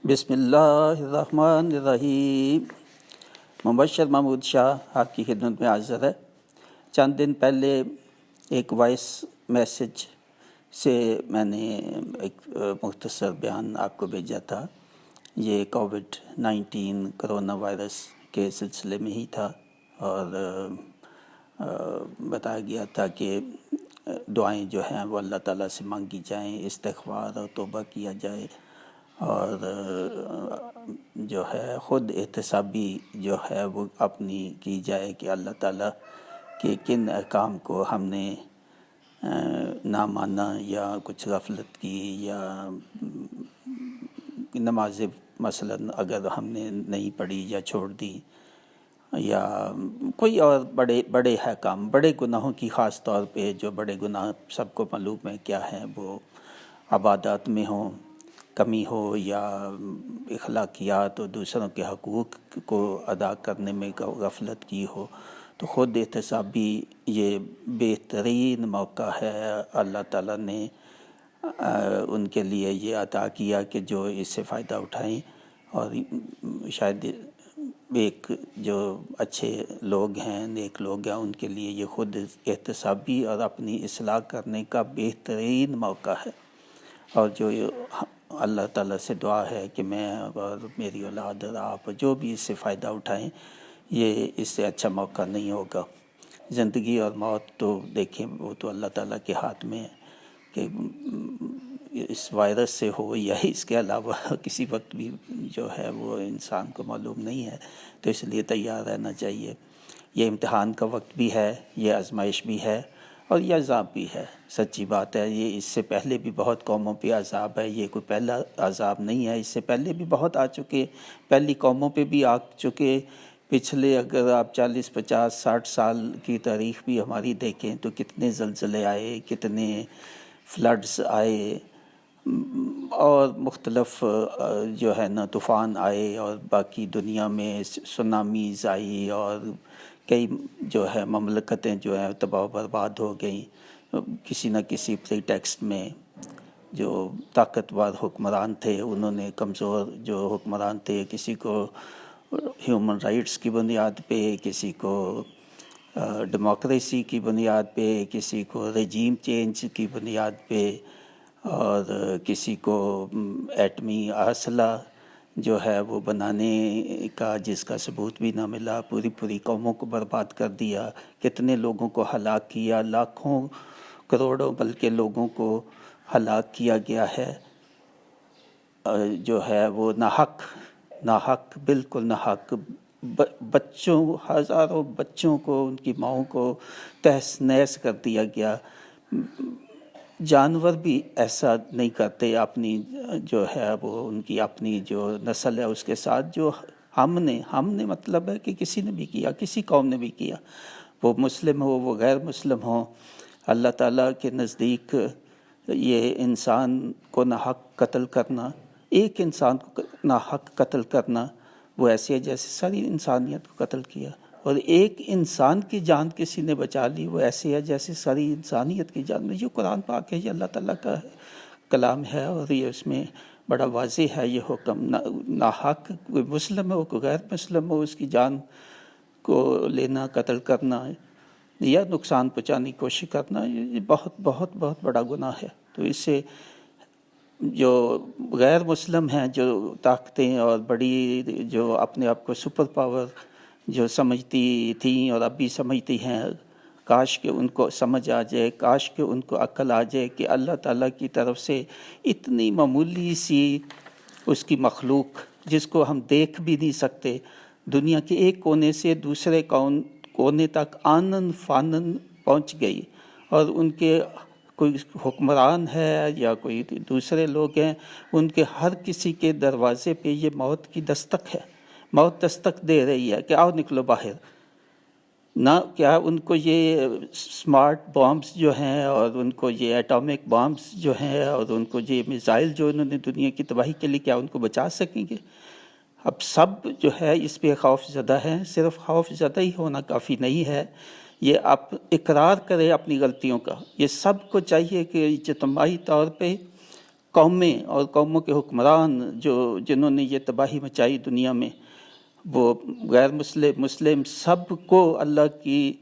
بسم اللہ الرحمن الرحیم۔ مبشر محمود شاہ آپ کی خدمت میں حاضر ہے۔ چند دن پہلے ایک وائس میسج سے میں نے ایک مختصر بیان آپ کو بھیجا تھا۔ یہ کووڈ-19 کرونا وائرس کے سلسلے میں ہی تھا، اور بتایا گیا تھا کہ دعائیں جو ہیں وہ اللہ تعالیٰ سے مانگی جائیں، استغفار اور توبہ کیا جائے، اور جو ہے خود احتسابی جو ہے وہ اپنی کی جائے کہ اللہ تعالیٰ کے کن احکام کو ہم نے نہ مانا، یا کچھ غفلت کی، یا نماز مثلاً اگر ہم نے نہیں پڑھی یا چھوڑ دی، یا کوئی اور بڑے احکام، بڑے گناہوں کی خاص طور پہ جو بڑے گناہ سب کو معلوم ہے کیا ہیں، وہ عبادات میں ہوں، کمی ہو، یا اخلاقیات اور دوسروں کے حقوق کو ادا کرنے میں غفلت کی ہو، تو خود احتسابی یہ بہترین موقع ہے۔ اللہ تعالیٰ نے ان کے لیے یہ عطا کیا کہ جو اس سے فائدہ اٹھائیں، اور شاید ایک جو اچھے لوگ ہیں، نیک لوگ ہیں، ان کے لیے یہ خود احتسابی اور اپنی اصلاح کرنے کا بہترین موقع ہے۔ اور جو اللہ تعالیٰ سے دعا ہے کہ میں اور میری اولاد اور آپ جو بھی اس سے فائدہ اٹھائیں، یہ اس سے اچھا موقع نہیں ہوگا۔ زندگی اور موت تو دیکھیں وہ تو اللہ تعالیٰ کے ہاتھ میں ہے، کہ اس وائرس سے ہو یا اس کے علاوہ کسی وقت بھی جو ہے وہ انسان کو معلوم نہیں ہے، تو اس لیے تیار رہنا چاہیے۔ یہ امتحان کا وقت بھی ہے، یہ آزمائش بھی ہے، اور یہ عذاب بھی ہے۔ سچی بات ہے، یہ اس سے پہلے بھی بہت قوموں پہ عذاب ہے، یہ کوئی پہلا عذاب نہیں ہے، اس سے پہلے بھی بہت آ چکے، پہلی قوموں پہ بھی آ چکے۔ پچھلے اگر آپ 40 50 60 سال کی تاریخ بھی ہماری دیکھیں تو کتنے زلزلے آئے، کتنے فلڈز آئے، اور مختلف جو ہے نا طوفان آئے، اور باقی دنیا میں سونامیز آئی، اور کئی جو ہے مملکتیں جو ہیں تباہ و برباد ہو گئیں کسی نہ کسی پری ٹیکسٹ میں۔ جو طاقتور حکمران تھے انہوں نے کمزور جو حکمران تھے، کسی کو ہیومن رائٹس کی بنیاد پہ، کسی کو ڈیموکریسی کی بنیاد پہ، کسی کو رجیم چینج کی بنیاد پہ، اور کسی کو ایٹمی اسلحہ جو ہے وہ بنانے کا جس کا ثبوت بھی نہ ملا، پوری قوموں کو برباد کر دیا، کتنے لوگوں کو ہلاک کیا، لاکھوں کروڑوں بلکہ لوگوں کو ہلاک کیا گیا ہے، جو ہے وہ ناحق بالکل ناحق، بچوں، ہزاروں بچوں کو، ان کی ماؤں کو تہس نہس کر دیا گیا۔ جانور بھی ایسا نہیں کرتے، اپنی جو ہے وہ ان کی اپنی جو نسل ہے اس کے ساتھ، جو ہم نے مطلب ہے کہ کسی نے بھی کیا، کسی قوم نے بھی کیا، وہ مسلم ہو وہ غیر مسلم ہو۔ اللہ تعالیٰ کے نزدیک یہ انسان کو ناحق قتل کرنا، ایک انسان کو ناحق قتل کرنا، وہ ایسے ہے جیسے ساری انسانیت کو قتل کیا، اور ایک انسان کی جان کسی نے بچا لی، وہ ایسے ہے جیسے ساری انسانیت کی جان۔ یہ قرآن پاک ہے، یہ اللہ تعالیٰ کا کلام ہے، اور یہ اس میں بڑا واضح ہے یہ حکم۔ ناحق کوئی مسلم ہو کوئی غیر مسلم ہو، اس کی جان کو لینا، قتل کرنا یا نقصان پہنچانے کی کوشش کرنا، یہ بہت بہت بہت بڑا گناہ ہے۔ تو اس سے جو غیر مسلم ہیں، جو طاقتیں اور بڑی جو اپنے آپ کو سپر پاور جو سمجھتی تھیں اور اب بھی سمجھتی ہیں، کاش کہ ان کو سمجھ آ جائے، کاش کہ ان کو عقل آ جائے کہ اللہ تعالیٰ کی طرف سے اتنی معمولی سی اس کی مخلوق جس کو ہم دیکھ بھی نہیں سکتے، دنیا کے ایک کونے سے دوسرے کونے تک آنن فانن پہنچ گئی، اور ان کے کوئی حکمران ہے یا کوئی دوسرے لوگ ہیں، ان کے ہر کسی کے دروازے پہ یہ موت کی دستک ہے، موت دستک دے رہی ہے کہ آؤ نکلو باہر۔ نہ کیا ان کو یہ سمارٹ بامز جو ہیں، اور ان کو یہ ایٹامک بامز جو ہیں، اور ان کو یہ میزائل جو انہوں نے دنیا کی تباہی کے لیے، کیا ان کو بچا سکیں گے؟ اب سب جو ہے اس پہ خوف زدہ ہیں۔ صرف خوف زدہ ہی ہونا کافی نہیں ہے، یہ آپ اقرار کرے اپنی غلطیوں کا۔ یہ سب کو چاہیے کہ اجتماعی طور پہ قومیں اور قوموں کے حکمران جنہوں نے یہ تباہی مچائی دنیا میں، وہ غیر مسلم سب کو اللہ کی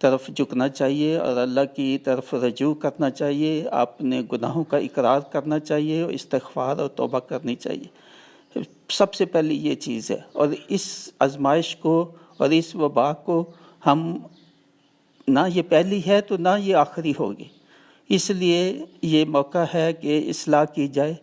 طرف جھکنا چاہیے اور اللہ کی طرف رجوع کرنا چاہیے، اپنے گناہوں کا اقرار کرنا چاہیے اور استغفار اور توبہ کرنی چاہیے۔ سب سے پہلی یہ چیز ہے، اور اس آزمائش کو اور اس وبا کو ہم نہ یہ پہلی ہے تو نہ یہ آخری ہوگی، اس لیے یہ موقع ہے کہ اصلاح کی جائے،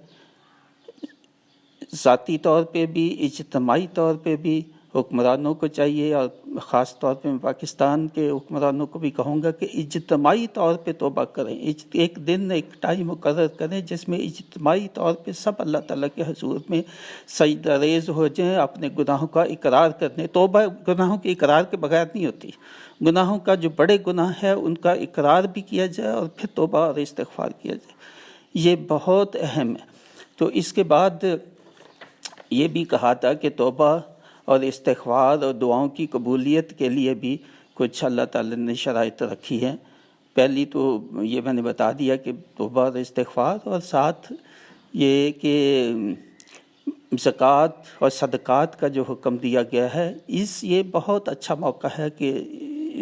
ذاتی طور پہ بھی اجتماعی طور پہ بھی حکمرانوں کو چاہیے، اور خاص طور پہ میں پاکستان کے حکمرانوں کو بھی کہوں گا کہ اجتماعی طور پہ توبہ کریں، ایک دن ایک ٹائم مقرر کریں جس میں اجتماعی طور پہ سب اللہ تعالیٰ کے حضور میں سجدہ ریز ہو جائیں، اپنے گناہوں کا اقرار کرنے۔ توبہ گناہوں کے اقرار کے بغیر نہیں ہوتی، گناہوں کا جو بڑے گناہ ہے ان کا اقرار بھی کیا جائے اور پھر توبہ اور استغفار کیا جائے، یہ بہت اہم ہے۔ تو اس کے بعد یہ بھی کہا تھا کہ توبہ اور استغفار اور دعاؤں کی قبولیت کے لیے بھی کچھ اللہ تعالیٰ نے شرائط رکھی ہیں۔ پہلی تو یہ میں نے بتا دیا کہ توبہ اور استغفار، اور ساتھ یہ کہ زکوٰۃ اور صدقات کا جو حکم دیا گیا ہے، یہ بہت اچھا موقع ہے کہ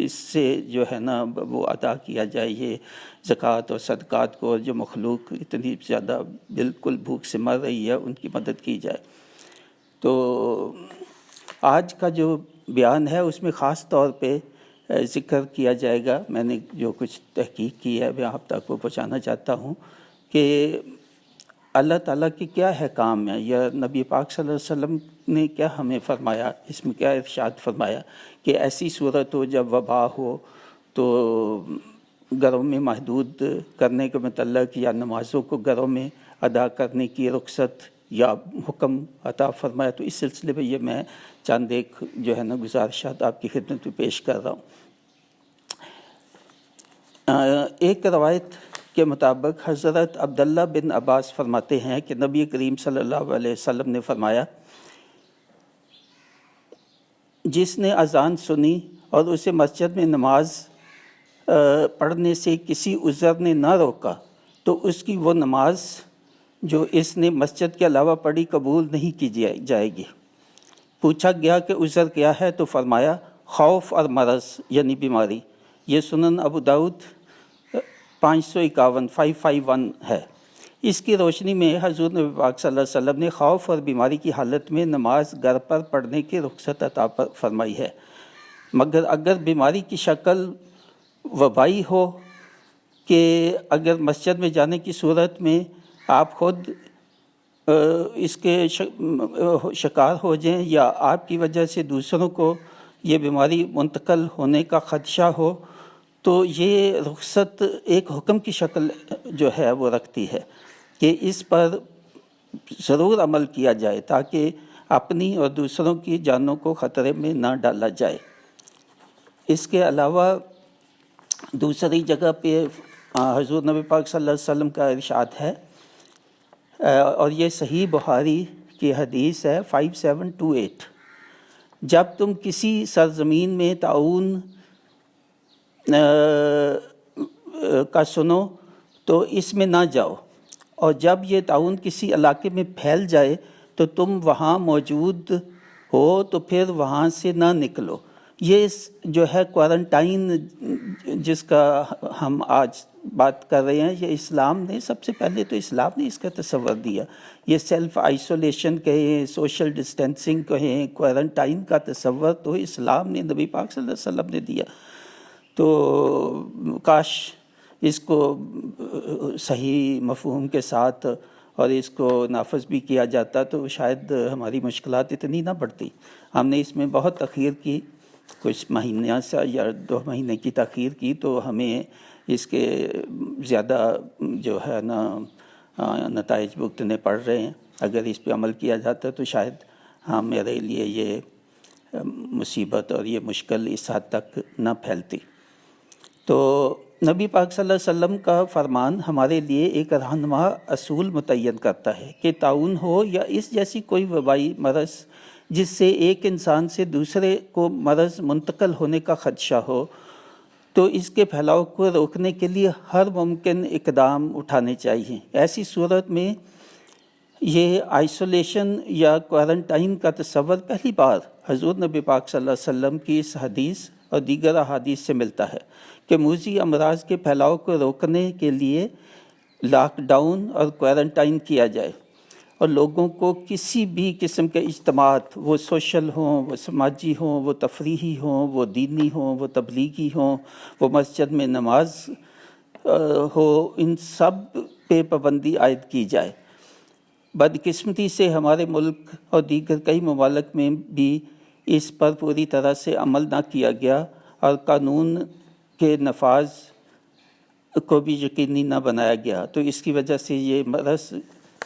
اس سے جو ہے نا وہ ادا کیا جائے، یہ زکوٰۃ اور صدقات کو، جو مخلوق اتنی زیادہ بالکل بھوک سے مر رہی ہے ان کی مدد کی جائے۔ تو آج کا جو بیان ہے اس میں خاص طور پہ ذکر کیا جائے گا، میں نے جو کچھ تحقیق کی ہے میں آپ تک کو پہنچانا چاہتا ہوں کہ اللہ تعالیٰ کی کیا احکام ہے، یا نبی پاک صلی اللہ علیہ وسلم نے کیا ہمیں فرمایا، اس میں کیا ارشاد فرمایا کہ ایسی صورت ہو جب وبا ہو تو گھروں میں محدود کرنے کے متعلق، یا نمازوں کو گھروں میں ادا کرنے کی رخصت یا حکم عطا فرمایا۔ تو اس سلسلے میں یہ میں چند ایک جو ہے نا گزارشات آپ کی خدمت میں پیش کر رہا ہوں۔ ایک روایت کے مطابق حضرت عبداللہ بن عباس فرماتے ہیں کہ نبی کریم صلی اللہ علیہ وسلم نے فرمایا، جس نے اذان سنی اور اسے مسجد میں نماز پڑھنے سے کسی عذر نے نہ روکا تو اس کی وہ نماز جو اس نے مسجد کے علاوہ پڑھی قبول نہیں کی جائے گی۔ پوچھا گیا کہ عذر کیا ہے تو فرمایا خوف اور مرض یعنی بیماری۔ یہ سنن ابو داؤد 551 ہے۔ اس کی روشنی میں حضور نبی پاک صلی اللہ علیہ وسلم نے خوف اور بیماری کی حالت میں نماز گھر پر پڑھنے کی رخصت عطا فرمائی ہے، مگر اگر بیماری کی شکل وبائی ہو کہ اگر مسجد میں جانے کی صورت میں آپ خود اس کے شکار ہو جائیں یا آپ کی وجہ سے دوسروں کو یہ بیماری منتقل ہونے کا خدشہ ہو، تو یہ رخصت ایک حکم کی شکل جو ہے وہ رکھتی ہے کہ اس پر ضرور عمل کیا جائے تاکہ اپنی اور دوسروں کی جانوں کو خطرے میں نہ ڈالا جائے۔ اس کے علاوہ دوسری جگہ پہ حضور نبی پاک صلی اللہ علیہ وسلم کا ارشاد ہے، اور یہ صحیح بخاری کی حدیث ہے 5728، جب تم کسی سرزمین میں طاعون کا سنو تو اس میں نہ جاؤ، اور جب یہ طاعون کسی علاقے میں پھیل جائے تو تم وہاں موجود ہو تو پھر وہاں سے نہ نکلو۔ یہ جو ہے کوارنٹائن جس کا ہم آج بات کر رہے ہیں، یہ اسلام نے سب سے پہلے تو اسلام نے اس کا تصور دیا۔ یہ سیلف آئسولیشن کہیں، سوشل ڈسٹینسنگ کہیں، کوارنٹائن کا تصور تو اسلام نے، نبی پاک صلی اللہ علیہ وسلم نے دیا۔ تو کاش اس کو صحیح مفہوم کے ساتھ اور اس کو نافذ بھی کیا جاتا تو شاید ہماری مشکلات اتنی نہ بڑھتی۔ ہم نے اس میں بہت تاخیر کی، کچھ مہینہ سے یا 2 مہینے کی تاخیر کی، تو ہمیں اس کے زیادہ جو ہے نا نتائج بھگتنے پڑ رہے ہیں۔ اگر اس پہ عمل کیا جاتا تو شاید میرے لیے یہ مصیبت اور یہ مشکل اس حد تک نہ پھیلتی۔ تو نبی پاک صلی اللہ علیہ وسلم کا فرمان ہمارے لیے ایک رہنما اصول متعین کرتا ہے کہ طاعون ہو یا اس جیسی کوئی وبائی مرض جس سے ایک انسان سے دوسرے کو مرض منتقل ہونے کا خدشہ ہو، تو اس کے پھیلاؤ کو روکنے کے لیے ہر ممکن اقدام اٹھانے چاہیے۔ ایسی صورت میں یہ آئسولیشن یا کوارنٹائن کا تصور پہلی بار حضور نبی پاک صلی اللہ علیہ وسلم کی اس حدیث اور دیگر احادیث سے ملتا ہے کہ موذی امراض کے پھیلاؤ کو روکنے کے لیے لاک ڈاؤن اور کوارنٹائن کیا جائے، اور لوگوں کو کسی بھی قسم کے اجتماعات، وہ سوشل ہوں، وہ سماجی ہوں، وہ تفریحی ہوں، وہ دینی ہوں، وہ تبلیغی ہوں، وہ مسجد میں نماز ہو، ان سب پہ پابندی عائد کی جائے۔ بدقسمتی سے ہمارے ملک اور دیگر کئی ممالک میں بھی اس پر پوری طرح سے عمل نہ کیا گیا اور قانون کے نفاذ کو بھی یقینی نہ بنایا گیا، تو اس کی وجہ سے یہ مرض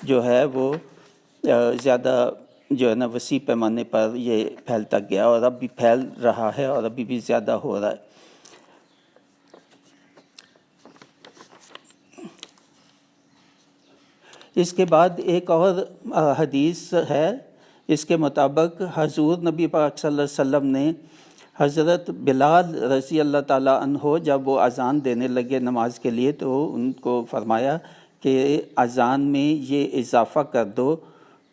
جو ہے وہ زیادہ جو ہے نا وسیع پیمانے پر یہ پھیلتا گیا، اور اب بھی پھیل رہا ہے اور ابھی بھی زیادہ ہو رہا ہے۔ اس کے بعد ایک اور حدیث ہے، اس کے مطابق حضور نبی پاک صلی اللہ علیہ وسلم نے حضرت بلال رضی اللہ تعالیٰ عنہ جب وہ اذان دینے لگے نماز کے لیے تو ان کو فرمایا کہ اذان میں یہ اضافہ کر دو،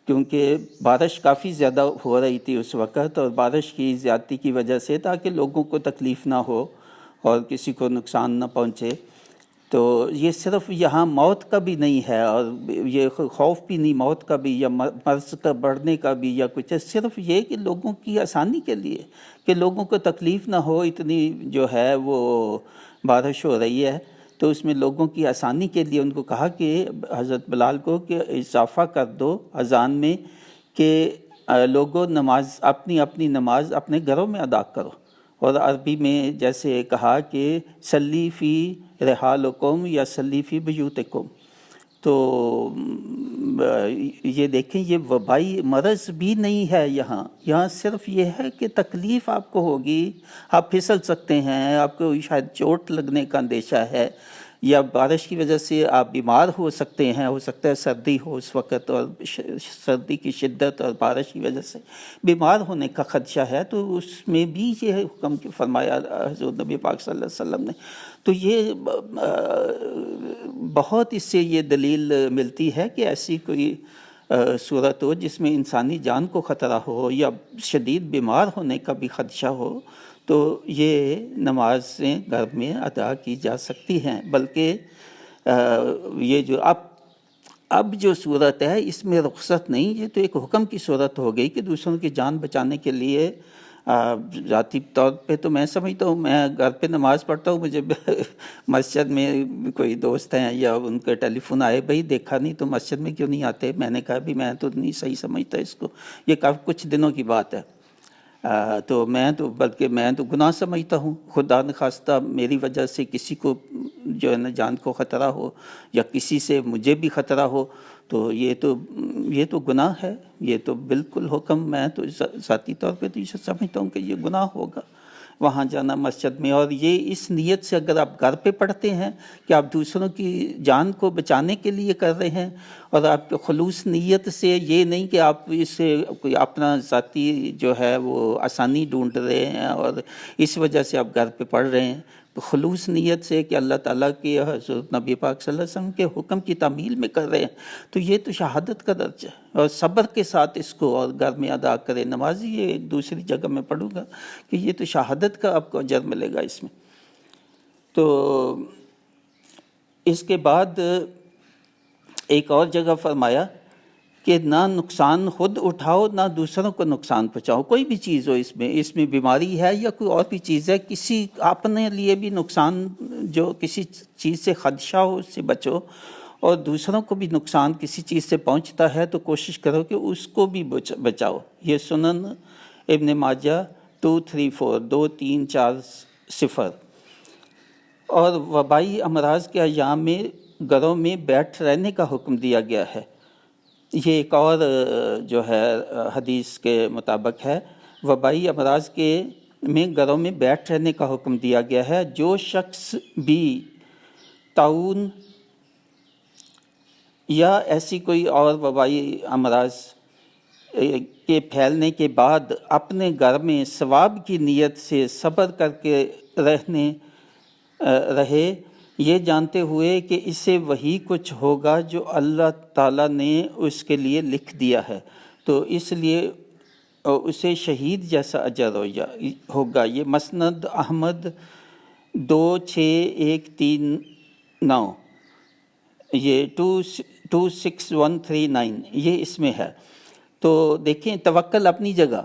کیونکہ بارش کافی زیادہ ہو رہی تھی اس وقت، اور بارش کی زیادتی کی وجہ سے تاکہ لوگوں کو تکلیف نہ ہو اور کسی کو نقصان نہ پہنچے، تو یہ صرف یہاں موت کا بھی نہیں ہے اور یہ خوف بھی نہیں موت کا بھی یا مرض کا بڑھنے کا بھی یا کچھ ہے، صرف یہ کہ لوگوں کی آسانی کے لیے، کہ لوگوں کو تکلیف نہ ہو، اتنی جو ہے وہ بارش ہو رہی ہے، تو اس میں لوگوں کی آسانی کے لیے ان کو کہا کہ حضرت بلال کو کہ اضافہ کر دو اذان میں کہ لوگوں نماز اپنی اپنی نماز اپنے گھروں میں ادا کرو، اور عربی میں جیسے کہا کہ صلی فی رحالکم یا صلی فی بیوتکم، تو یہ دیکھیں یہ وبائی مرض بھی نہیں ہے، یہاں صرف یہ ہے کہ تکلیف آپ کو ہوگی، آپ پھسل سکتے ہیں، آپ کو شاید چوٹ لگنے کا اندیشہ ہے، یا بارش کی وجہ سے آپ بیمار ہو سکتے ہیں، ہو سکتا ہے سردی ہو اس وقت اور سردی کی شدت اور بارش کی وجہ سے بیمار ہونے کا خدشہ ہے، تو اس میں بھی یہ حکم فرمایا حضور نبی پاک صلی اللہ علیہ وسلم نے۔ تو یہ بہت اس سے یہ دلیل ملتی ہے کہ ایسی کوئی صورت ہو جس میں انسانی جان کو خطرہ ہو یا شدید بیمار ہونے کا بھی خدشہ ہو، تو یہ نمازیں گھر میں ادا کی جا سکتی ہیں، بلکہ یہ جو اب جو صورت ہے اس میں رخصت نہیں، یہ تو ایک حکم کی صورت ہو گئی کہ دوسروں کی جان بچانے کے لیے ذاتی طور پہ تو میں سمجھتا ہوں، میں گھر پہ نماز پڑھتا ہوں، مجھے مسجد میں کوئی دوست ہیں یا ان کا ٹیلی فون آئے بھائی دیکھا نہیں تو مسجد میں کیوں نہیں آتے، میں نے کہا بھی میں تو نہیں صحیح سمجھتا اس کو، یہ کچھ دنوں کی بات ہے، بلکہ میں تو گناہ سمجھتا ہوں، خدا نخواستہ میری وجہ سے کسی کو جو ہے نا جان کو خطرہ ہو یا کسی سے مجھے بھی خطرہ ہو، تو یہ تو گناہ ہے، یہ تو بالکل حکم، میں تو ذاتی طور پہ تو یہ سمجھتا ہوں کہ یہ گناہ ہوگا وہاں جانا مسجد میں، اور یہ اس نیت سے اگر آپ گھر پہ پڑھتے ہیں کہ آپ دوسروں کی جان کو بچانے کے لیے کر رہے ہیں، اور آپ کے خلوص نیت سے یہ نہیں کہ آپ اس سے کوئی اپنا ذاتی جو ہے وہ آسانی ڈھونڈ رہے ہیں اور اس وجہ سے آپ گھر پہ پڑھ رہے ہیں، تو خلوص نیت سے کہ اللہ تعالیٰ کی حضرت نبی پاک صلی اللہ علیہ وسلم کے حکم کی تعمیل میں کر رہے ہیں، تو یہ تو شہادت کا درجہ ہے، اور صبر کے ساتھ اس کو اور گھر میں ادا کرے نمازی، یہ دوسری جگہ میں پڑھوں گا کہ یہ تو شہادت کا آپ کو اجر ملے گا اس میں۔ تو اس کے بعد ایک اور جگہ فرمایا کہ نہ نقصان خود اٹھاؤ نہ دوسروں کو نقصان پہنچاؤ، کوئی بھی چیز ہو اس میں بیماری ہے یا کوئی اور بھی چیز ہے، کسی اپنے لیے بھی نقصان، جو کسی چیز سے خدشہ ہو اس سے بچو، اور دوسروں کو بھی نقصان کسی چیز سے پہنچتا ہے تو کوشش کرو کہ اس کو بھی بچاؤ۔ یہ سنن ابن ماجہ 234 2340۔ اور وبائی امراض کے ایام میں گھروں میں بیٹھ رہنے کا حکم دیا گیا ہے، یہ ایک اور جو ہے حدیث کے مطابق ہے، وبائی امراض میں گھروں میں بیٹھ رہنے کا حکم دیا گیا ہے، جو شخص بھی طاعون یا ایسی کوئی اور وبائی امراض کے پھیلنے کے بعد اپنے گھر میں ثواب کی نیت سے صبر کر کے رہنے رہے، یہ جانتے ہوئے کہ اسے وہی کچھ ہوگا جو اللہ تعالیٰ نے اس کے لیے لکھ دیا ہے، تو اس لیے اسے شہید جیسا اجر ہوگا۔ یہ مسند احمد 26139، یہ 26139 یہ اس میں ہے۔ تو دیکھیں توکل اپنی جگہ،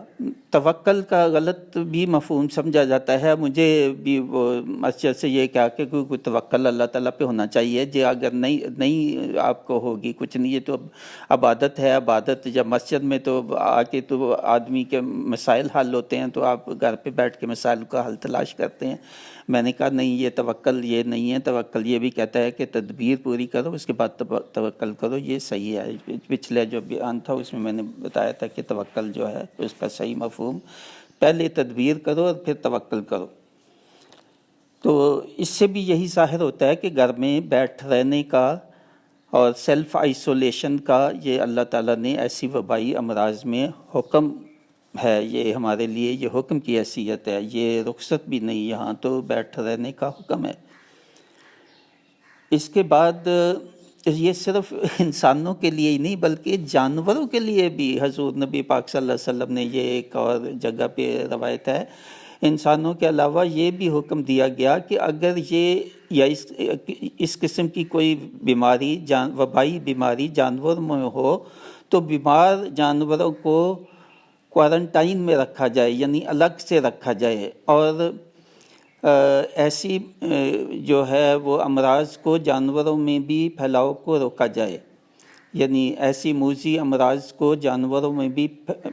توکل کا غلط بھی مفہوم سمجھا جاتا ہے۔ مجھے بھی وہ مسجد سے یہ کہا کہ کوئی توکل اللہ تعالیٰ پہ ہونا چاہیے جی، اگر نہیں آپ کو ہوگی کچھ نہیں، یہ تو عبادت ہے۔ عبادت جب مسجد میں تو آ کے تو آدمی کے مسائل حل ہوتے ہیں، تو آپ گھر پہ بیٹھ کے مسائل کا حل تلاش کرتے ہیں۔ میں نے کہا نہیں، یہ توکل یہ نہیں ہے، توکل یہ بھی کہتا ہے کہ تدبیر پوری کرو اس کے بعد توکل کرو، یہ صحیح ہے۔ پچھلے جو بیان تھا اس میں نے بتایا تھا کہ توکل جو ہے اس کا صحیح مفہوم پہلے تدبیر کرو اور پھر توکل کرو۔ تو اس سے بھی یہی ظاہر ہوتا ہے کہ گھر میں بیٹھ رہنے کا اور سیلف آئسولیشن کا یہ اللہ تعالیٰ نے ایسی وبائی امراض میں حکم ہے، یہ ہمارے لیے یہ حکم کی حیثیت ہے، یہ رخصت بھی نہیں، یہاں تو بیٹھ رہنے کا حکم ہے۔ اس کے بعد یہ صرف انسانوں کے لیے ہی نہیں بلکہ جانوروں کے لیے بھی حضور نبی پاک صلی اللہ علیہ وسلم نے یہ ایک اور جگہ پہ روایت ہے، انسانوں کے علاوہ یہ بھی حکم دیا گیا کہ اگر یہ یا اس قسم کی کوئی بیماری وبائی بیماری جانور میں ہو تو بیمار جانوروں کو کوارنٹائن میں رکھا جائے، یعنی الگ سے رکھا جائے، اور ایسی جو ہے وہ امراض کو جانوروں میں بھی پھیلاؤ کو روکا جائے، یعنی ایسی موذی امراض کو جانوروں میں بھی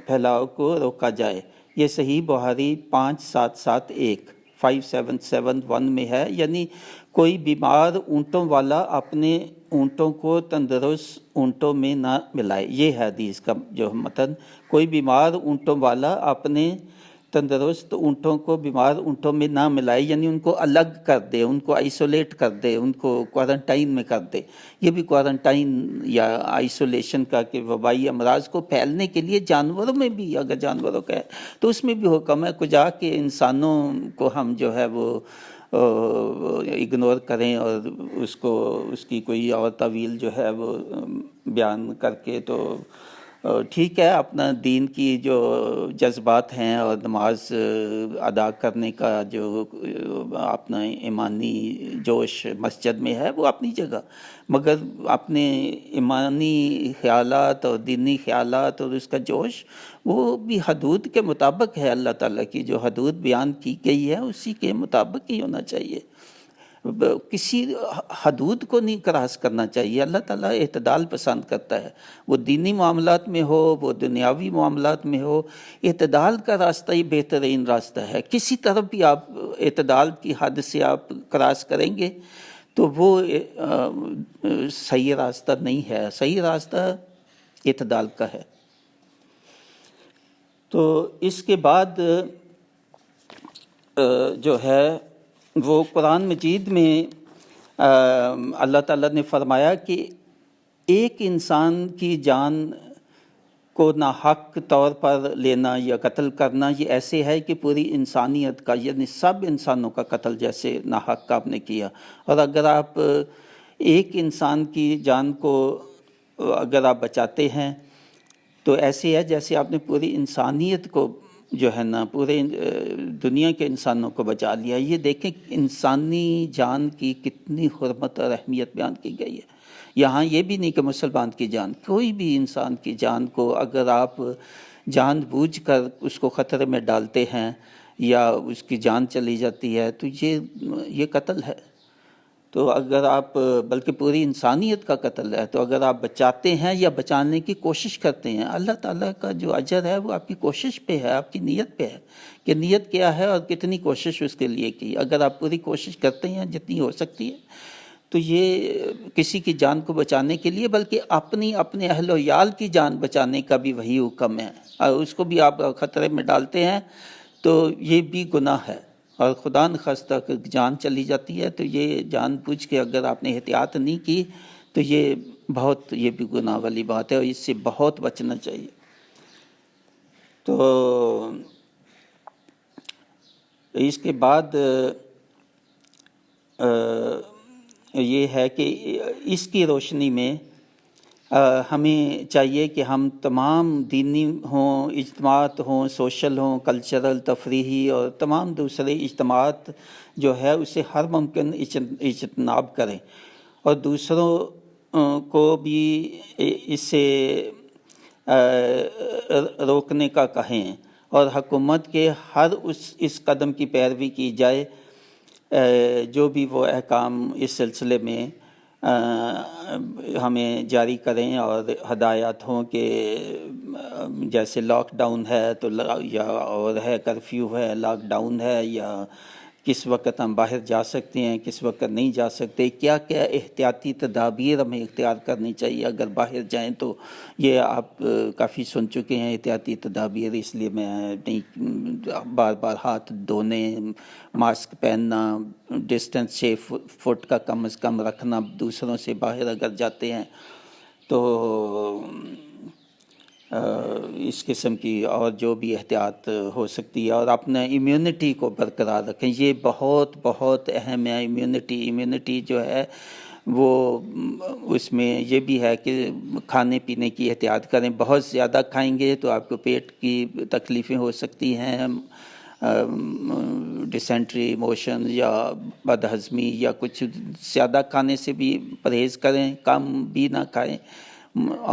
پھیلاؤ کو روکا جائے۔ یہ صحیح بخاری 5771 میں ہے، یعنی کوئی بیمار اونٹوں والا اپنے اونٹوں کو تندرست اونٹوں میں نہ ملائے۔ یہ ہے حدیث کا جو متن، کوئی بیمار اونٹوں والا اپنے تندرست اونٹوں کو بیمار اونٹوں میں نہ ملائے، یعنی ان کو الگ کر دے، ان کو آئسولیٹ کر دے، ان کو کوارنٹائن میں کر دے۔ یہ بھی کوارنٹائن یا آئسولیشن کا کہ وبائی امراض کو پھیلنے کے لیے جانوروں میں بھی، اگر جانوروں کا ہے تو اس میں بھی حکم ہے، کجا کہ انسانوں کو ہم جو ہے وہ اگنور کریں اور اس کی کوئی اور طویل جو ہے وہ بیان کر کے تو ٹھیک ہے، اپنا دین کی جو جذبات ہیں اور نماز ادا کرنے کا جو اپنا ایمانی جوش مسجد میں ہے وہ اپنی جگہ، مگر اپنے ایمانی خیالات اور دینی خیالات اور اس کا جوش وہ بھی حدود کے مطابق ہے، اللہ تعالیٰ کی جو حدود بیان کی گئی ہے اسی کے مطابق ہی ہونا چاہیے، کسی حدود کو نہیں کراس کرنا چاہیے۔ اللہ تعالیٰ اعتدال پسند کرتا ہے، وہ دینی معاملات میں ہو، وہ دنیاوی معاملات میں ہو، اعتدال کا راستہ ہی بہترین راستہ ہے۔ کسی طرف بھی آپ اعتدال کی حد سے آپ کراس کریں گے تو وہ صحیح راستہ نہیں ہے، صحیح راستہ اعتدال کا ہے۔ تو اس کے بعد جو ہے وہ قرآن مجید میں اللہ تعالیٰ نے فرمایا کہ ایک انسان کی جان کو ناحق طور پر لینا یا قتل کرنا یہ ایسے ہے کہ پوری انسانیت کا، یعنی سب انسانوں کا قتل جیسے ناحق آپ نے کیا۔ اور اگر آپ ایک انسان کی جان کو اگر آپ بچاتے ہیں تو ایسے ہے جیسے آپ نے پوری انسانیت کو جو ہے نا، پورے دنیا کے انسانوں کو بچا لیا۔ یہ دیکھیں انسانی جان کی کتنی حرمت اور اہمیت بیان کی گئی ہے۔ یہاں یہ بھی نہیں کہ مسلمان کی جان، کوئی بھی انسان کی جان کو اگر آپ جان بوجھ کر اس کو خطرے میں ڈالتے ہیں یا اس کی جان چلی جاتی ہے تو یہ قتل ہے۔ تو اگر آپ، بلکہ پوری انسانیت کا قتل ہے، تو اگر آپ بچاتے ہیں یا بچانے کی کوشش کرتے ہیں، اللہ تعالیٰ کا جو اجر ہے وہ آپ کی کوشش پہ ہے، آپ کی نیت پہ ہے کہ نیت کیا ہے اور کتنی کوشش اس کے لیے کی۔ اگر آپ پوری کوشش کرتے ہیں جتنی ہو سکتی ہے تو یہ کسی کی جان کو بچانے کے لیے، بلکہ اپنے اہل و عیال کی جان بچانے کا بھی وہی حکم ہے، اور اس کو بھی آپ خطرے میں ڈالتے ہیں تو یہ بھی گناہ ہے۔ اور خدا نخواستہ کہ جان چلی جاتی ہے تو یہ جان بوجھ کے اگر آپ نے احتیاط نہیں کی تو یہ بھی گناہ والی بات ہے، اور اس سے بہت بچنا چاہیے۔ تو اس کے بعد یہ ہے کہ اس کی روشنی میں ہمیں چاہیے کہ ہم تمام دینی ہوں، اجتماعات ہوں، سوشل ہوں، کلچرل، تفریحی اور تمام دوسرے اجتماعات جو ہے اسے ہر ممکن اجتناب کریں اور دوسروں کو بھی اس سے روکنے کا کہیں، اور حکومت کے ہر اس قدم کی پیروی کی جائے جو بھی وہ احکام اس سلسلے میں ہمیں جاری کریں اور ہدایات ہوں کہ جیسے لاک ڈاؤن ہے تو یا اور ہے کرفیو ہے، لاک ڈاؤن ہے، یا کس وقت ہم باہر جا سکتے ہیں، کس وقت نہیں جا سکتے، کیا کیا احتیاطی تدابیر ہمیں اختیار کرنی چاہیے اگر باہر جائیں تو۔ یہ آپ کافی سن چکے ہیں احتیاطی تدابیر، اس لیے میں نہیں بار بار ہاتھ دھونے، ماسک پہننا، ڈسٹنس 6 فٹ کا کم از کم رکھنا دوسروں سے باہر اگر جاتے ہیں تو اس قسم کی اور جو بھی احتیاط ہو سکتی ہے، اور اپنا امیونٹی کو برقرار رکھیں۔ یہ بہت بہت اہم ہے امیونٹی جو ہے وہ، اس میں یہ بھی ہے کہ کھانے پینے کی احتیاط کریں۔ بہت زیادہ کھائیں گے تو آپ کو پیٹ کی تکلیفیں ہو سکتی ہیں، ڈسینٹری، موشن یا بد ہضمی، یا کچھ زیادہ کھانے سے بھی پرہیز کریں، کم بھی نہ کھائیں،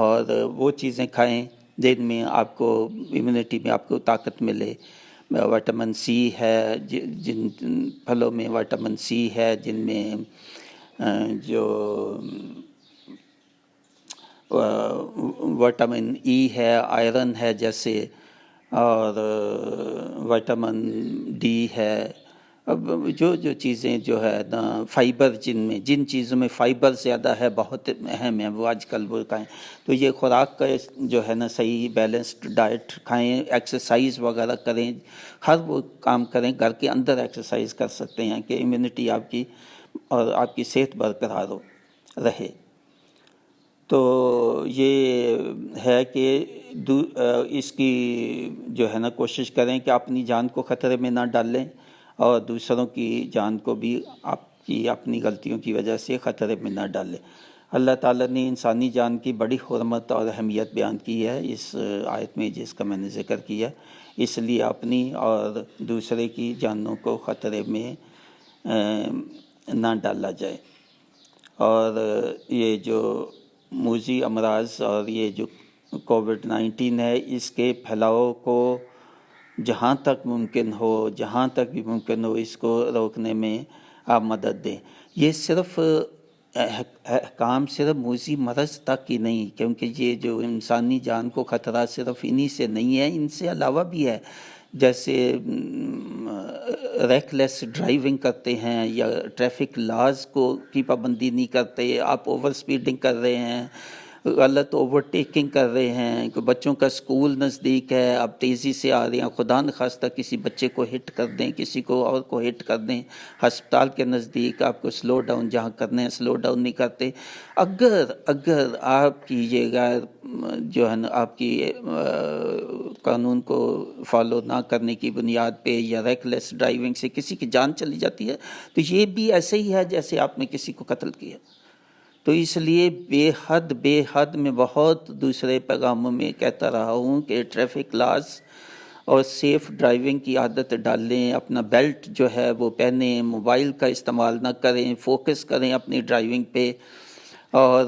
اور وہ چیزیں کھائیں جن میں آپ کو امیونٹی میں آپ کو طاقت ملے۔ وٹامن سی ہے، جن پھلوں میں وٹامن سی ہے، جن میں جو وٹامن ای ہے، آئرن ہے جیسے، اور وٹامن ڈی ہے، اب جو چیزیں جو ہے نا فائبر، جن چیزوں میں فائبر زیادہ ہے بہت اہم ہے وہ آج کل وہ کھائیں۔ تو یہ خوراک کا جو ہے نا صحیح بیلنسڈ ڈائٹ کھائیں، ایکسرسائز وغیرہ کریں، ہر وہ کام کریں، گھر کے اندر ایکسرسائز کر سکتے ہیں کہ امیونٹی آپ کی اور آپ کی صحت برقرار رہے۔ تو یہ ہے کہ اس کی جو ہے نا کوشش کریں کہ اپنی جان کو خطرے میں نہ ڈالیں اور دوسروں کی جان کو بھی آپ کی اپنی غلطیوں کی وجہ سے خطرے میں نہ ڈالیں۔ اللہ تعالیٰ نے انسانی جان کی بڑی حرمت اور اہمیت بیان کی ہے اس آیت میں جس کا میں نے ذکر کیا، اس لیے اپنی اور دوسرے کی جانوں کو خطرے میں نہ ڈالا جائے۔ اور یہ جو موذی امراض اور یہ جو کووڈ-19 ہے، اس کے پھیلاؤ کو جہاں تک ممکن ہو اس کو روکنے میں آپ مدد دیں۔ یہ صرف احکام صرف موذی مرض تک ہی نہیں، کیونکہ یہ جو انسانی جان کو خطرہ صرف انہی سے نہیں ہے، ان سے علاوہ بھی ہے۔ جیسے ریکلیس ڈرائیونگ کرتے ہیں یا ٹریفک لاز کی پابندی نہیں کرتے، آپ اوور سپیڈنگ کر رہے ہیں، غلط اوورٹیکنگ کر رہے ہیں، بچوں کا سکول نزدیک ہے، آپ تیزی سے آ رہے ہیں، خدا نخواستہ کسی بچے کو ہٹ کر دیں، کسی کو اور کو ہٹ کر دیں، ہسپتال کے نزدیک آپ کو سلو ڈاؤن جہاں کرنے ہیں سلو ڈاؤن نہیں کرتے۔ اگر آپ کی یہ غیر جو ہے نا آپ کی قانون کو فالو نہ کرنے کی بنیاد پہ یا ریکلیس ڈرائیونگ سے کسی کی جان چلی جاتی ہے تو یہ بھی ایسے ہی ہے جیسے آپ نے کسی کو قتل کیا۔ تو اس لیے بے حد میں بہت دوسرے پیغاموں میں کہتا رہا ہوں کہ ٹریفک لاز اور سیف ڈرائیونگ کی عادت ڈالیں، اپنا بیلٹ جو ہے وہ پہنیں، موبائل کا استعمال نہ کریں، فوکس کریں اپنی ڈرائیونگ پہ، اور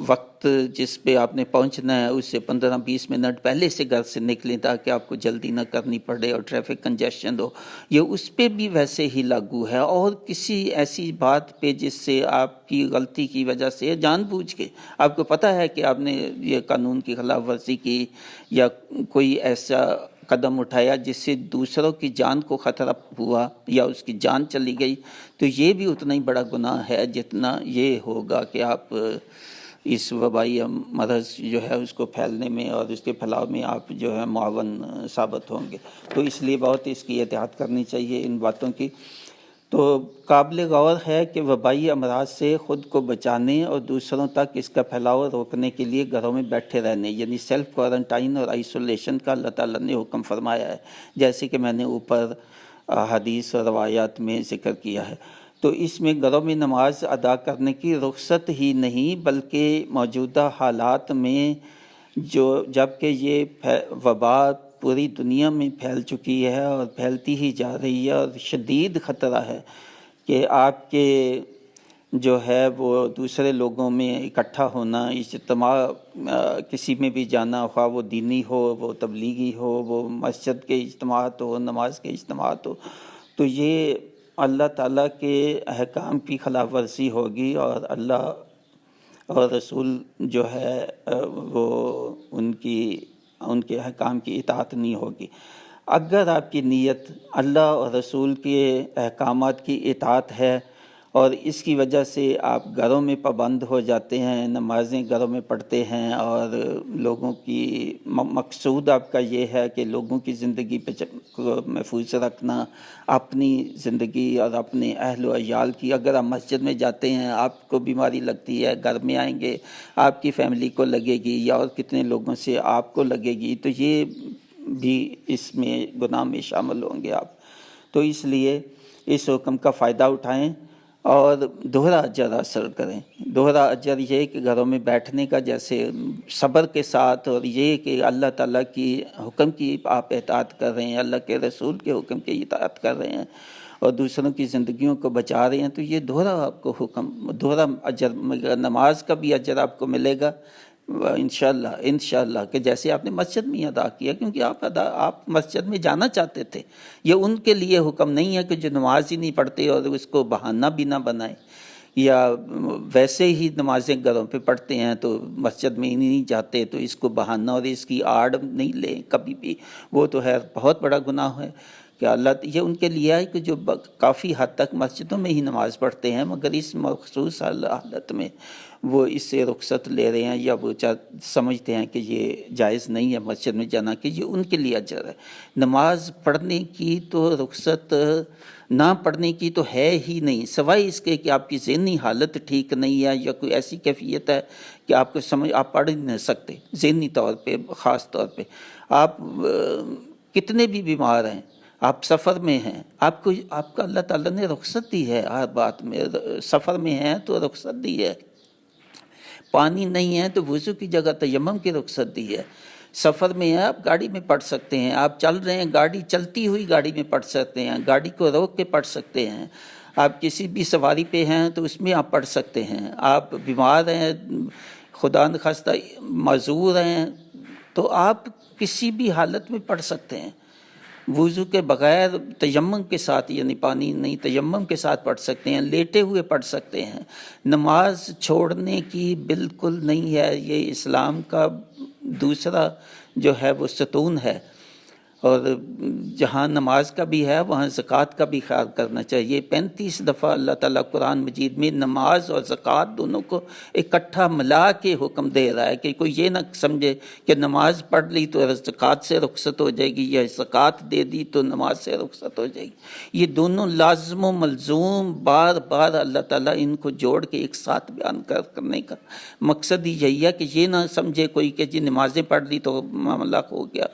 وقت جس پہ آپ نے پہنچنا ہے اس سے 15-20 منٹ پہلے سے گھر سے نکلیں تاکہ آپ کو جلدی نہ کرنی پڑے اور ٹریفک کنجیشن ہو۔ یہ اس پہ بھی ویسے ہی لاگو ہے، اور کسی ایسی بات پہ جس سے آپ کی غلطی کی وجہ سے جان بوجھ کے آپ کو پتہ ہے کہ آپ نے یہ قانون کی خلاف ورزی کی یا کوئی ایسا قدم اٹھایا جس سے دوسروں کی جان کو خطرہ ہوا یا اس کی جان چلی گئی، تو یہ بھی اتنا ہی بڑا گناہ ہے جتنا یہ ہوگا کہ آپ اس وبائی مرض جو ہے اس کو پھیلنے میں اور اس کے پھیلاؤ میں آپ جو ہے معاون ثابت ہوں گے۔ تو اس لیے بہت اس کی احتیاط کرنی چاہیے ان باتوں کی۔ تو قابل غور ہے کہ وبائی امراض سے خود کو بچانے اور دوسروں تک اس کا پھیلاؤ روکنے کے لیے گھروں میں بیٹھے رہنے یعنی سیلف کوارنٹائن اور آئسولیشن کا اللہ تعالیٰ نے حکم فرمایا ہے، جیسے کہ میں نے اوپر حدیث اور روایات میں ذکر کیا ہے۔ تو اس میں گھروں میں نماز ادا کرنے کی رخصت ہی نہیں، بلکہ موجودہ حالات میں جب کہ یہ وبا پوری دنیا میں پھیل چکی ہے اور پھیلتی ہی جا رہی ہے، اور شدید خطرہ ہے کہ آپ کے جو ہے وہ دوسرے لوگوں میں اکٹھا ہونا، اجتماع کسی میں بھی جانا، خواہ وہ دینی ہو، وہ تبلیغی ہو، وہ مسجد کے اجتماعات ہو، نماز کے اجتماعات ہو، تو یہ اللہ تعالیٰ کے احکام کی خلاف ورزی ہوگی، اور اللہ اور رسول جو ہے وہ ان کے احکام کی اطاعت نہیں ہوگی۔ اگر آپ کی نیت اللہ اور رسول کے احکامات کی اطاعت ہے اور اس کی وجہ سے آپ گھروں میں پابند ہو جاتے ہیں، نمازیں گھروں میں پڑھتے ہیں، اور لوگوں کی مقصود آپ کا یہ ہے کہ لوگوں کی زندگی کو محفوظ رکھنا، اپنی زندگی اور اپنے اہل و عیال کی، اگر آپ مسجد میں جاتے ہیں، آپ کو بیماری لگتی ہے، گھر میں آئیں گے آپ کی فیملی کو لگے گی، یا اور کتنے لوگوں سے آپ کو لگے گی، تو یہ بھی اس میں گناہ میں شامل ہوں گے آپ۔ تو اس لیے اس حکم کا فائدہ اٹھائیں اور دوہرا اجر حاصل کریں۔ دوہرا اجر یہ کہ گھروں میں بیٹھنے کا، جیسے صبر کے ساتھ، اور یہ کہ اللہ تعالیٰ کی حکم کی آپ اطاعت کر رہے ہیں، اللہ کے رسول کے حکم کی اطاعت کر رہے ہیں، اور دوسروں کی زندگیوں کو بچا رہے ہیں، تو یہ دوہرا آپ کو حکم، دوہرا اجر، نماز کا بھی اجر آپ کو ملے گا انشاءاللہ کہ جیسے آپ نے مسجد میں ادا کیا، کیونکہ آپ مسجد میں جانا چاہتے تھے۔ یہ ان کے لیے حکم نہیں ہے کہ جو نماز ہی نہیں پڑھتے اور اس کو بہانہ بھی نہ بنائیں، یا ویسے ہی نمازیں گھروں پہ پڑھتے ہیں تو مسجد میں ہی نہیں جاتے، تو اس کو بہانہ اور اس کی آڑ نہیں لیں کبھی بھی، وہ تو ہے بہت بڑا گناہ ہے کہ اللہ یہ ان کے لیے ہے کہ جو کافی حد تک مسجدوں میں ہی نماز پڑھتے ہیں، مگر اس مخصوص حالت میں وہ اس سے رخصت لے رہے ہیں، یا وہ سمجھتے ہیں کہ یہ جائز نہیں ہے مسجد میں جانا، کہ یہ ان کے لیے اجر ہے۔ نماز پڑھنے کی تو رخصت نہ پڑھنے کی تو ہے ہی نہیں، سوائے اس کے کہ آپ کی ذہنی حالت ٹھیک نہیں ہے، یا کوئی ایسی کیفیت ہے کہ آپ کو آپ پڑھ نہیں سکتے ذہنی طور پہ، خاص طور پہ آپ کتنے بھی بیمار ہیں، آپ سفر میں ہیں، آپ کا اللہ تعالیٰ نے رخصت دی ہے ہر بات میں، سفر میں ہیں تو رخصت دی ہے، پانی نہیں ہے تو وضو کی جگہ تیمم کی رخصت دی ہے، سفر میں ہیں آپ گاڑی میں پڑھ سکتے ہیں، آپ چل رہے ہیں گاڑی، چلتی ہوئی گاڑی میں پڑھ سکتے ہیں، گاڑی کو روک کے پڑھ سکتے ہیں، آپ کسی بھی سواری پہ ہیں تو اس میں آپ پڑھ سکتے ہیں، آپ بیمار ہیں، خدا نخواستہ معذور ہیں، تو آپ کسی بھی حالت میں پڑھ سکتے ہیں، وضو کے بغیر تیمم کے ساتھ، یعنی پانی نہیں تیمم کے ساتھ پڑھ سکتے ہیں، لیٹے ہوئے پڑھ سکتے ہیں۔ نماز چھوڑنے کی بالکل نہیں ہے، یہ اسلام کا دوسرا جو ہے وہ ستون ہے، اور جہاں نماز کا بھی ہے وہاں زکوٰۃ کا بھی خیال کرنا چاہیے۔ 35 دفعہ اللہ تعالیٰ قرآن مجید میں نماز اور زکوٰۃ دونوں کو اکٹھا ملا کے حکم دے رہا ہے، کہ کوئی یہ نہ سمجھے کہ نماز پڑھ لی تو زکوٰۃ سے رخصت ہو جائے گی، یا زکوٰۃ دے دی تو نماز سے رخصت ہو جائے گی۔ یہ دونوں لازم و ملزوم، بار بار اللہ تعالیٰ ان کو جوڑ کے ایک ساتھ بیان کرنے کا مقصد ہی یہی ہے کہ یہ نہ سمجھے کوئی کہ جی نمازیں پڑھ لی تو معاملہ ہو گیا،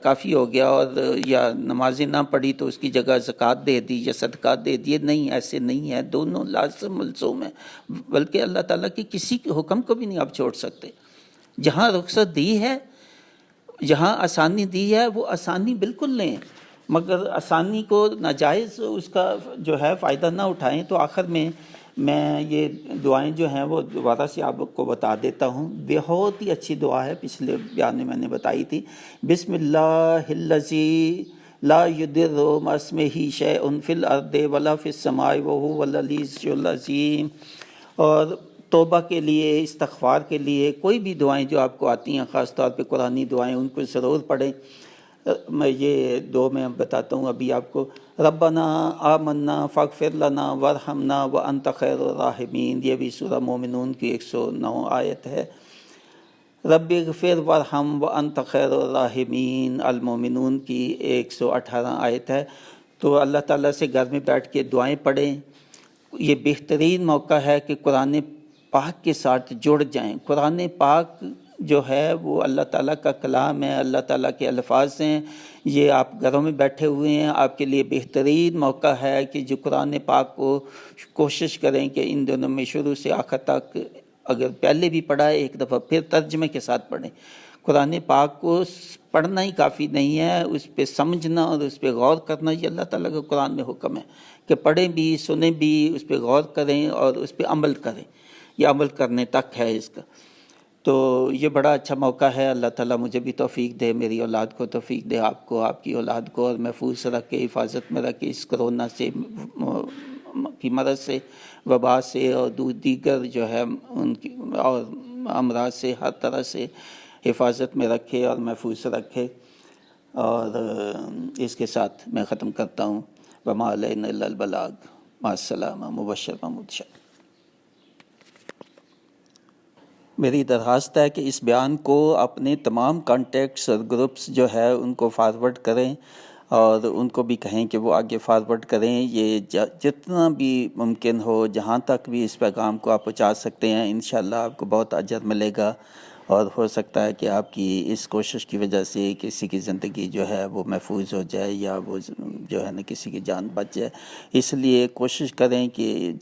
کافی ہو گیا، اور یا نمازیں نہ پڑھی تو اس کی جگہ زکوٰۃ دے دی یا صدقات دے دیے، نہیں، ایسے نہیں ہے، دونوں لازم ملزوم ہیں، بلکہ اللہ تعالیٰ کے کسی حکم کو بھی نہیں آپ چھوڑ سکتے۔ جہاں رخصت دی ہے، جہاں آسانی دی ہے، وہ آسانی بالکل لیں، مگر آسانی کو ناجائز اس کا جو ہے فائدہ نہ اٹھائیں۔ تو آخر میں یہ دعائیں جو ہیں وہ دوبارہ سے آپ کو بتا دیتا ہوں، بہت ہی اچھی دعا ہے، پچھلے بیان میں نے بتائی تھی۔ بسم اللہ الذی لا یضر مع اسمہ شیء فی الارض ولا فی السماء وہو العزیز العظیم۔ اور توبہ کے لیے، استغفار کے لیے کوئی بھی دعائیں جو آپ کو آتی ہیں، خاص طور پہ قرآنی دعائیں، ان کو ضرور پڑھیں۔ میں یہ دو میں بتاتا ہوں ابھی آپ کو۔ ربنا آمنا فاغفر لنا وارحمنا وانت خیر الراحمین، یہ بھی سورہ مومنون کی 109 آیت ہے۔ رب اغفر وارحم وانت خیر الراحمین، المومنون کی 118 آیت ہے۔ تو اللہ تعالیٰ سے گھر میں بیٹھ کے دعائیں پڑھیں، یہ بہترین موقع ہے کہ قرآن پاک کے ساتھ جڑ جائیں۔ قرآن پاک جو ہے وہ اللہ تعالیٰ کا کلام ہے، اللہ تعالیٰ کے الفاظ ہیں. یہ آپ گھروں میں بیٹھے ہوئے ہیں، آپ کے لیے بہترین موقع ہے کہ جو قرآن پاک کو کوشش کریں کہ ان دنوں میں شروع سے آخر تک، اگر پہلے بھی پڑھا ہے ایک دفعہ پھر ترجمے کے ساتھ پڑھیں. قرآن پاک کو پڑھنا ہی کافی نہیں ہے، اس پہ سمجھنا اور اس پہ غور کرنا یہ اللہ تعالیٰ کا قرآن میں حکم ہے کہ پڑھیں بھی، سنیں بھی، اس پہ غور کریں اور اس پہ عمل کریں. یہ عمل کرنے تک ہے اس کا. تو یہ بڑا اچھا موقع ہے. اللہ تعالیٰ مجھے بھی توفیق دے، میری اولاد کو توفیق دے، آپ کو، آپ کی اولاد کو، اور محفوظ رکھ کے، حفاظت میں رکھ کے اس کرونا سے کی مرض سے، وبا سے، اور دیگر جو ہے ان کی اور امراض سے، ہر طرح سے حفاظت میں رکھے اور محفوظ رکھے. اور اس کے ساتھ میں ختم کرتا ہوں. وما علینا الا البلاغ. مع السلامہ. مبشر محمود شاہ. میری درخواست ہے کہ اس بیان کو اپنے تمام کانٹیکٹس اور گروپس جو ہے ان کو فارورڈ کریں، اور ان کو بھی کہیں کہ وہ آگے فارورڈ کریں. یہ جتنا بھی ممکن ہو، جہاں تک بھی اس پیغام کو آپ پہنچا سکتے ہیں، انشاءاللہ آپ کو بہت اجر ملے گا. اور ہو سکتا ہے کہ آپ کی اس کوشش کی وجہ سے کسی کی زندگی جو ہے وہ محفوظ ہو جائے، یا وہ جو ہے نا کسی کی جان بچ جائے. اس لیے کوشش کریں کہ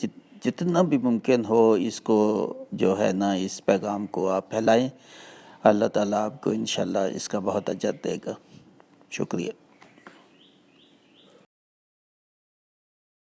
جتنا بھی ممکن ہو اس کو جو ہے نا اس پیغام کو آپ پھیلائیں. اللہ تعالیٰ آپ کو انشاءاللہ اس کا بہت اجر دے گا. شکریہ.